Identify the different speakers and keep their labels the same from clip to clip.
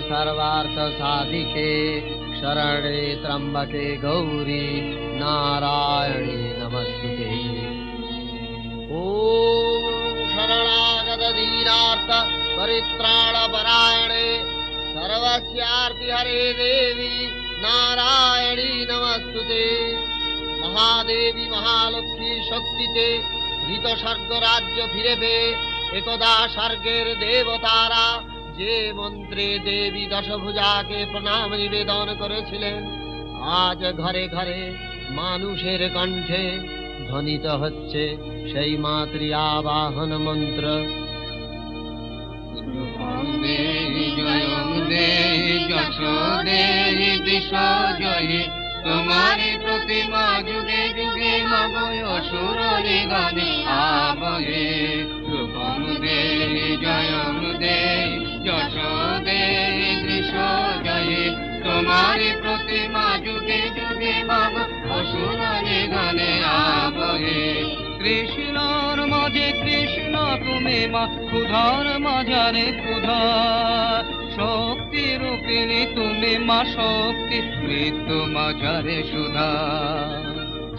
Speaker 1: सर्वार्थ साधिके शरणे त्र्यंबके गौरी नारायणी नमस्तुते। ओम शरणागत दीनार्थ परित्राण परायणे सर्वस्यार्ति हरे देवी नारायणी नमस्तुते। महादेवी महालक्ष्मी शक्तिते ধৃত স্বর্গ রাজ্য ফিরে পেয়ে একদা স্বর্গের দেবতারা যে মন্ত্রে দেবী দশভুজাকে প্রণাম নিবেদন করেছিলেন, আজ ঘরে ঘরে মানুষের কণ্ঠে ধ্বনিত হচ্ছে সেই মাতৃ আবাহন মন্ত্র।
Speaker 2: তোমারি প্রতিমা যুগে যুগে মগয় অসুরনি গানে আবহে। রূপম দে জয়ম দে যশ দে দৃশ জয়ে। তোমারি প্রতিমা যুগে যুগে মগয় অসুরনি গানে আবহে। কৃষ্ণর মাঝে কৃষ্ণ তুমি মা, ক্ষুধার মাঝারে ক্ষুধা। শক্তি রূপিণী তুমি মা শক্তি, মৃত্যু মাঝারে সুধা।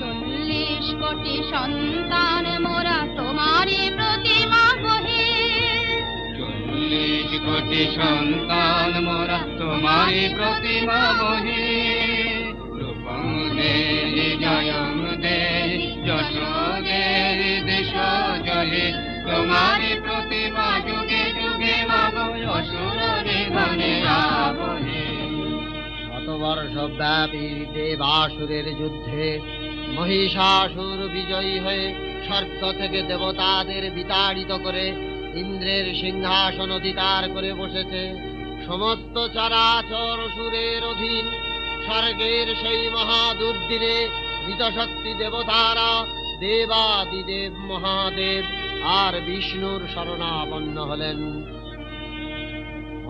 Speaker 3: 40 কোটি সন্তান মোরা তোমারই প্রতিমা বহে।
Speaker 2: 40 কোটি সন্তান মোরা তোমারই প্রতিমা বহে। রূপম দে জয়ম দে যশ দে দেশ জয়ে। তোমারই প্রতিমা যুগে যুগে মগয় অসুরনি গানে আবহে।
Speaker 1: শতবর্ষ ব্যাপী দেবাসুরের যুদ্ধে মহিষাসুর বিজয়ী হয়ে স্বর্গ থেকে দেবতাদের বিতাড়িত করে ইন্দ্রের সিংহাসন অধিকার করে বসেছে। সমস্ত চরাচর সুরের অধীন স্বর্গের সেই মহাদুর্দিনে মৃতশক্তি দেবতারা দেবাদিদেব মহাদেব আর বিষ্ণুর শরণাপন্ন হলেন।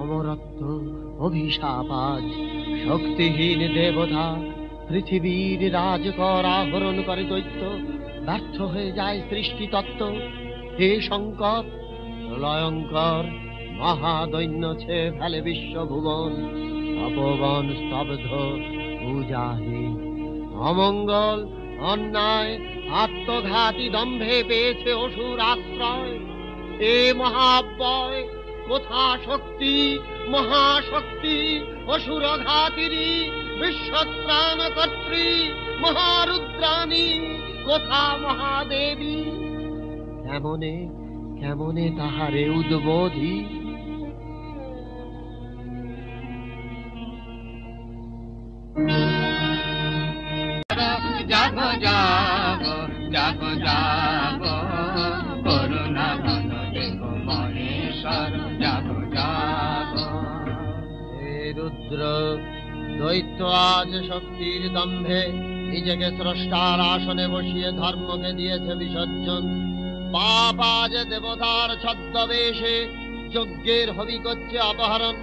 Speaker 1: অমরত্ব অভিশাপ আজ শক্তিহীন দেবতা পৃথিবীর রাজকর আহরণ করে দৈত্য, ব্যর্থ হয়ে যায় সৃষ্টিতত্ত্ব। হে শঙ্কর, প্রলয়ঙ্কর মহাদৈন্য ছেয়ে ফেলে বিশ্বভুবন। তপবন স্তব্ধ পূজাহীন, অমঙ্গল অন্যায় আত্মঘাতী দম্ভে পেয়েছে অসুর আশ্রয়। এ মহাব্যয় কোথা শক্তি মহাশক্তি অসুরঘাতিনী বিশ্বত্রাণকর্ত্রী মহারুদ্রাণী কোথা মহাদেবী? কেমনে কেমনে তাহারে উদ্বোধি?
Speaker 2: জাগো জাগো জাগো জাগো করুণা ঘন দেখো মহেশ্বর। জাগো জাগো
Speaker 1: হে রুদ্র, দৈত্য আজ শক্তির দম্ভে নিজেকে স্রষ্টার আসনে বসিয়ে ধর্মকে দিয়েছে বিসর্জন। পাপ আজ দেবতার ছদ্মবেশে যজ্ঞের হবি করছে অপহরণ।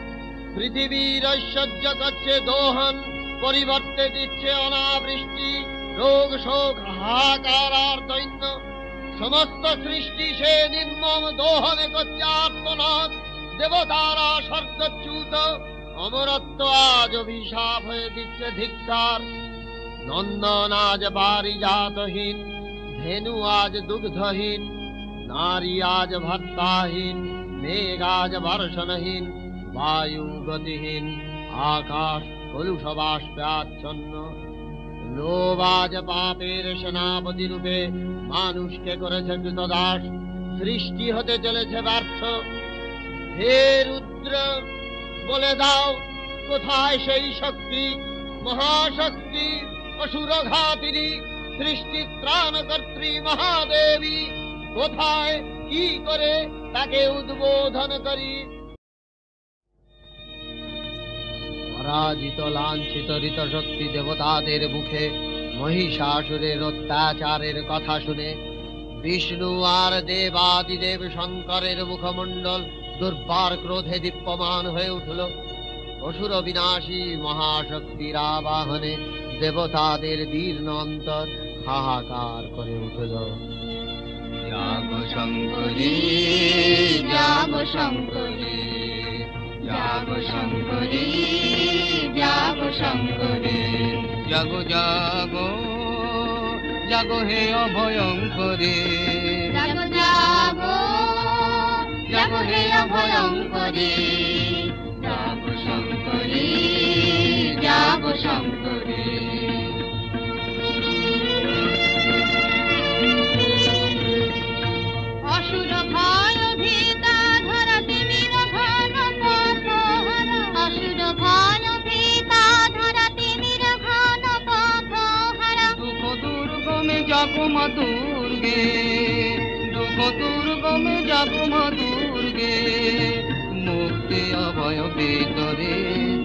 Speaker 1: পৃথিবীর ঐশ্বর্য করছে দোহন, পরিবর্তে দিচ্ছে অনাবৃষ্টি, রোগ শোক হাহাকার আর দৈন্য। সমস্ত সৃষ্টি সে নির্মম দোহনে করছে আর্তনাদ। দেবতারা স্বর্গচ্যুত, অমরত্ব আজ অভিশাপ হয়ে দিচ্ছে ধিক্কার। নন্দন আজ পারিজাতহীন, ধেনু আজ দুগ্ধহীন, নারী আজ ভর্তাহীন, মেঘ আজ বর্ষণহীন, বায়ু গতিহীন, আকাশ কলুষ বাষ্পে আচ্ছন্ন। লোভ আজ পাপের সেনাপতি রূপে মানুষকে করেছে কৃতদাস, সৃষ্টি হতে চলেছে ব্যর্থ। হে রুদ্র, বলে দাও কোথায় সেই শক্তি মহাশক্তি অসুরঘাতিনী সৃষ্টি ত্রাণকর্ত্রী মহাদেবী? কোথায়, কি করে তাকে উদ্বোধন করি? পরাজিত লাঞ্ছিত ঋতশক্তি দেবতাদের মুখে মহিষাসুরের অত্যাচারের কথা শুনে বিষ্ণু আর দেবাদিদেব শঙ্করের মুখমণ্ডল দুর্বার ক্রোধে দীপ্যমান হয়ে উঠল। অসুর বিনাশী মহাশক্তির আবাহনে দেবতাদের দীর্ণ অন্তর হাহাকার করে উঠল।
Speaker 2: জাগো শঙ্করী জাগো শঙ্করী জাগো শঙ্করী, জাগো শঙ্করী। জাগো জাগো জাগো হে অভয়ঙ্করী,
Speaker 3: জাগো জাগো জাগো হে অভয়ঙ্করী,
Speaker 2: জাগো শঙ্করী, জাগো শঙ্করী।
Speaker 3: অসুর ভয় ভীতা ধরা তিমির ঘন পথহারা, অসুর ভয় ভীতা ধরা তিমির ঘন পথহারা,
Speaker 2: দুঃখ দুর্গমে যাবো মা দুর্গে, দুঃখ দুর্গমে যাবো মা দুর্গে, মুক্তি অভয় ভিতরে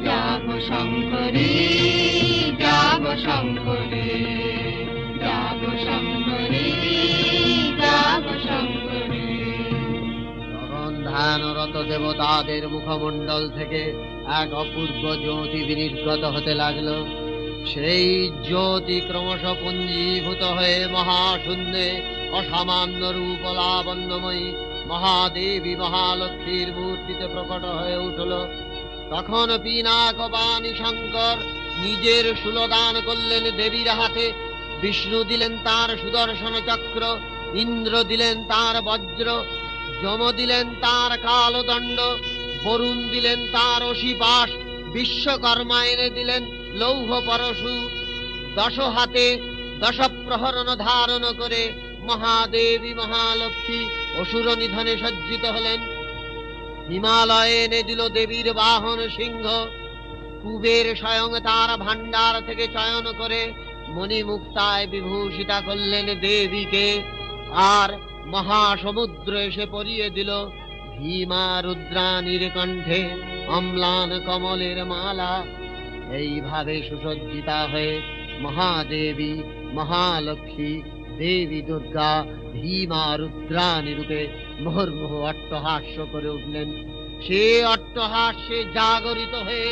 Speaker 2: জাগো শঙ্করী, জাগো শঙ্করী, জাগো শঙ্করী, জাগো শঙ্করী।
Speaker 1: তখন ধ্যানরত দেবতাদের মুখমণ্ডল থেকে এক অপূর্ব জ্যোতি বিনির্গত হতে লাগলো। সেই জ্যোতি ক্রমশ পুঞ্জীভূত হয়ে মহাশূন্যে অসামান্য রূপ লাবণ্যময়ী মহাদেবী মহালক্ষ্মীর মূর্তিতে প্রকট হয়ে উঠল। তখন পিনাকপাণি শঙ্কর নিজের শূলদান করলেন দেবীর হাতে, বিষ্ণু দিলেন তার সুদর্শন চক্র, ইন্দ্র দিলেন তার বজ্র, যম দিলেন তার কালদণ্ড, বরুণ দিলেন তার অসিপাশ, বিশ্বকর্মা এনে দিলেন লৌহ পরশু। 10 হাতে 10 প্রহরণ ধারণ করে মহাদেবী মহালক্ষ্মী অসুর নিধনে সজ্জিত হলেন। হিমালয়ে এনে দিল দেবীর বাহন সিংহ, কুবের স্বয়ং তার ভান্ডার থেকে চয়ন করে মণিমুক্তায় বিভূষিতা করলেন দেবীকে, আর মহাসমুদ্র এসে পরিয়ে দিল ভীমা রুদ্রাণীর কণ্ঠে অম্লান কমলের মালা। এইভাবে সুসজ্জিতা হয়ে মহাদেবী মহালক্ষ্মী দেবী দুর্গা ভীমা রুদ্রাণী রূপে মুহুর্মুহু অট্টহাস্য করে উঠলেন। সে অট্টহাস্যে জাগরিত হয়ে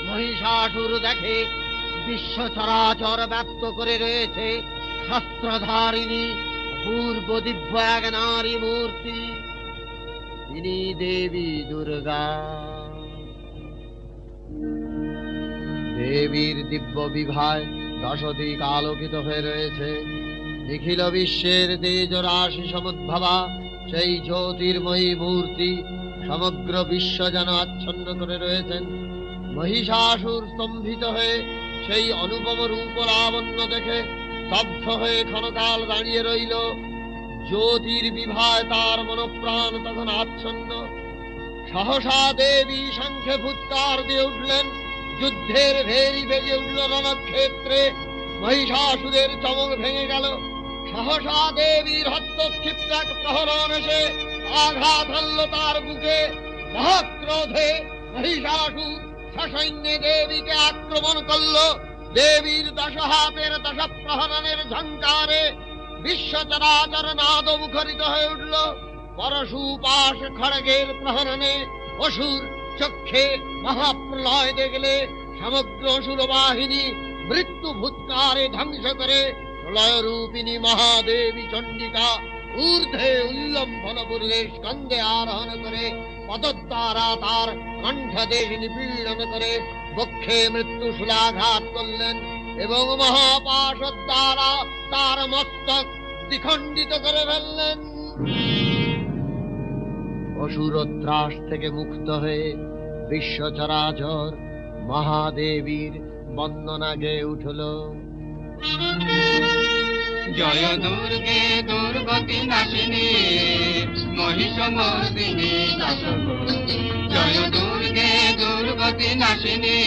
Speaker 1: মহিষাসুর দেখে বিশ্ব চরাচর ব্যক্ত করে রয়েছে শস্ত্রধারিণী পূর্ব দিব্য এক নারী মূর্তি, তিনি দেবী দুর্গা। দেবীর দিব্য বিভায় 10 দিক আলোকিত হয়ে রয়েছে। নিখিল বিশ্বের তেজ রাশি সমুদ্ভবা সেই জ্যোতির্ময়ী মূর্তি সমগ্র বিশ্ব যেন আচ্ছন্ন করে রয়েছেন। মহিষাসুর স্তম্ভিত হয়ে সেই অনুপম রূপ লাবণ্য দেখে স্তব্ধ হয়ে ক্ষণকাল দাঁড়িয়ে রইল। জ্যোতির বিভায় তার মনপ্রাণ তখন আচ্ছন্ন। সহসা দেবী শঙ্খে ফুৎকার দিয়ে উঠলেন, যুদ্ধের ভেরি বেজে উঠল রণক্ষেত্রে। মহিষাসুরের চমক ভেঙে গেল। সহসা দেবীর হস্তক্ষিপ্ত এক প্রহরণ এসে আঘাত হানল তার বুকে। মহাক্রোধে মহিষাসুর সসৈন্যে দেবীকে আক্রমণ করল। দেবীর 10 হাতের 10 প্রহরণের ঝঙ্কারে বিশ্ব চরাচর নাদ মুখরিত হয়ে উঠল। পরশু পাশ খড়গের প্রহরণে অসুর চক্ষে মহাপ্রলয় দেখলে সমগ্র অসুর বাহিনী মৃত্যু ভূতকারে ধ্বংস করে প্রলয় রূপিণী মহাদেবী চণ্ডিকা ঊর্ধ্বে উল্লম্ফন পূর্বে স্কন্ধে আরোহণ করে পদদ্বারা তার কণ্ঠদেশ নিপীড়ন করে বক্ষে মৃত্যু শূলাঘাত করলেন এবং মহাপাশ দ্বারা তার মস্তক দ্বিখণ্ডিত করে ফেললেন। অসুর ত্রাস থেকে মুক্ত হয়ে বিশ্ব চরাচর মহাদেবীর বন্দনা গেয়ে উঠল।
Speaker 2: জয় দুর্গে দুর্গতি নাশিনী মহিষমর্দিনী দশভুজে। জয় দুর্গে দুর্গতি নাশিনী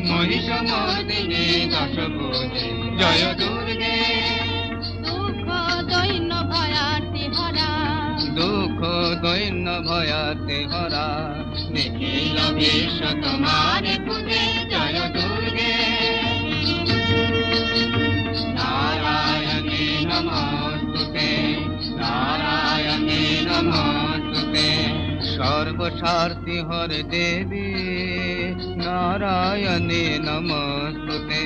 Speaker 2: মহিষমর্দিনী দশভুজে। জয় দুর্গে
Speaker 3: দুঃখ দৈন্য ভয়ার্তি হরা,
Speaker 2: দুঃখ দৈন্য ভয়াতে হরা। নিখিল বিশ্ব তোমার পূজে। জয় দুর্গে নারায়ণী নমস্তুতে, নারায়ণী নমস্তুতে। সর্বস্বার্থী হরে দেবী নারায়ণী নমস্তুতে।